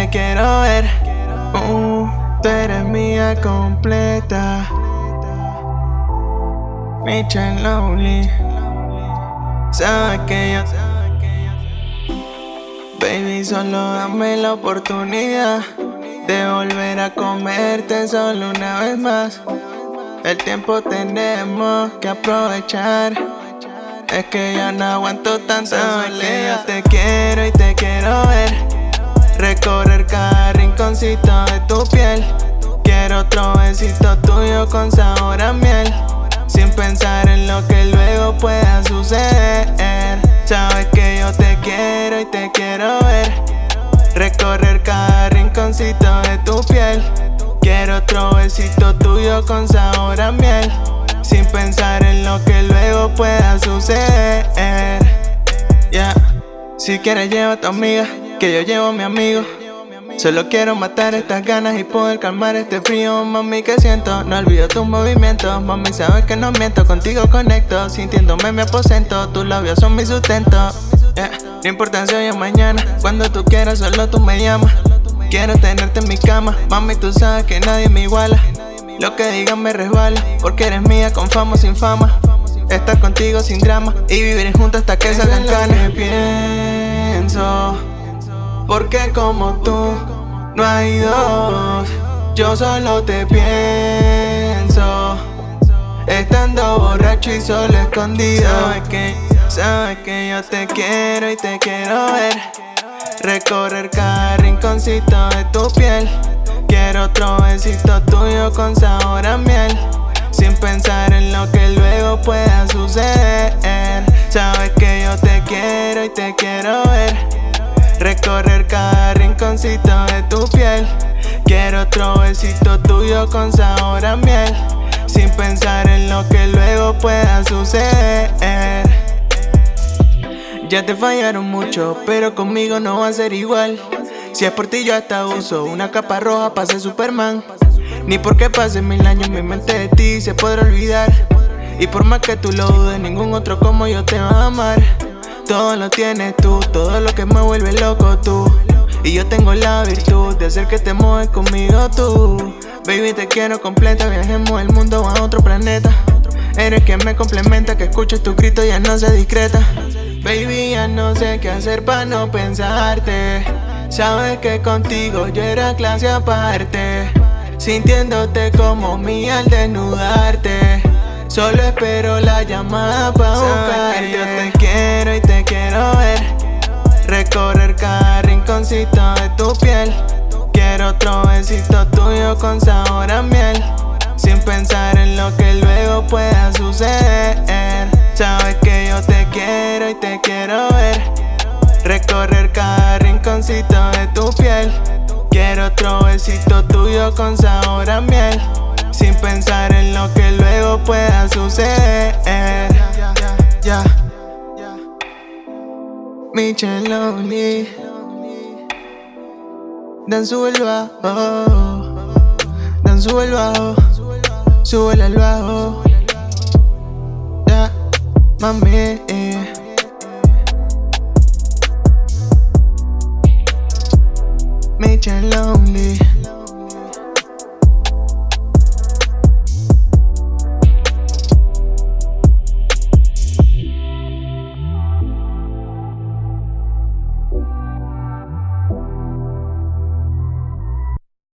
te quiero ver. Tú eres mía completa. Michelle Lonely. Sabes que yo, baby, solo dame la oportunidad de volver a comerte solo una vez más. El tiempo tenemos que aprovechar. Es que ya no aguanto tanta soledad. Yo te quiero y te quiero ver. Recorrer cada rinconcito de tu piel. Quiero otro besito tuyo con sabor a miel, sin pensar en lo que luego pueda suceder. Sabes que yo te quiero y te quiero ver. Recorrer cada rinconcito de tu piel. Quiero otro besito tuyo con sabor a miel, sin pensar en lo que luego pueda suceder. Yeah. Si quieres lleva a tu amiga, que yo llevo a mi amigo. Solo quiero matar estas ganas y poder calmar este frío, mami, que siento. No olvido tus movimientos, mami, sabes que no miento. Contigo conecto, sintiéndome me aposento. Tus labios son mi sustento. Yeah. No importa si hoy o mañana, cuando tú quieras solo tú me llamas. Quiero tenerte en mi cama, mami, tú sabes que nadie me iguala. Lo que digan me resbala, porque eres mía con fama o sin fama. Estar contigo sin drama y vivir juntos hasta que salgan canas. Pienso, porque como tú no hay dos. Yo solo te pienso, estando borracho y solo escondido. Sabes que yo te quiero y te quiero ver. Recorrer cada rinconcito de tu piel. Quiero otro besito tuyo con sabor a miel, sin pensar en lo que luego pueda suceder. Sabes que yo te quiero y te quiero ver. Recorrer cada rinconcito de tu piel. Quiero otro besito tuyo con sabor a miel, sin pensar en lo que luego pueda suceder. Ya te fallaron mucho, pero conmigo no va a ser igual. Si es por ti yo hasta uso una capa roja para ser Superman. Ni porque pasen 1000 años mi mente de ti se podrá olvidar. Y por más que tú lo dudes, ningún otro como yo te va a amar. Todo lo tienes tú, todo lo que me vuelve loco tú. Y yo tengo la virtud de hacer que te mueves conmigo tú. Baby, te quiero completa, viajemos el mundo a otro planeta. Eres quien me complementa, que escuches tu grito ya no sea discreta. Baby, ya no sé qué hacer para no pensarte. Sabes que contigo yo era clase aparte, sintiéndote como mía al desnudarte. Solo espero la llamada pa' buscarte. Yo te quiero y te quiero ver. Recorrer cada rinconcito de tu piel. Quiero otro besito tuyo con sabor a miel, sin pensar en lo que luego pueda suceder. Sabes que yo te quiero y te quiero ver. Recorrer cada rinconcito de tu piel. Quiero otro besito tuyo con sabor a miel, sin pensar en lo que luego pueda suceder. Yeah. Michelle Lonely. Dan sube el bajo, dan sube el bajo, súbele al bajo. Yeah, mami. Michelle Lonely.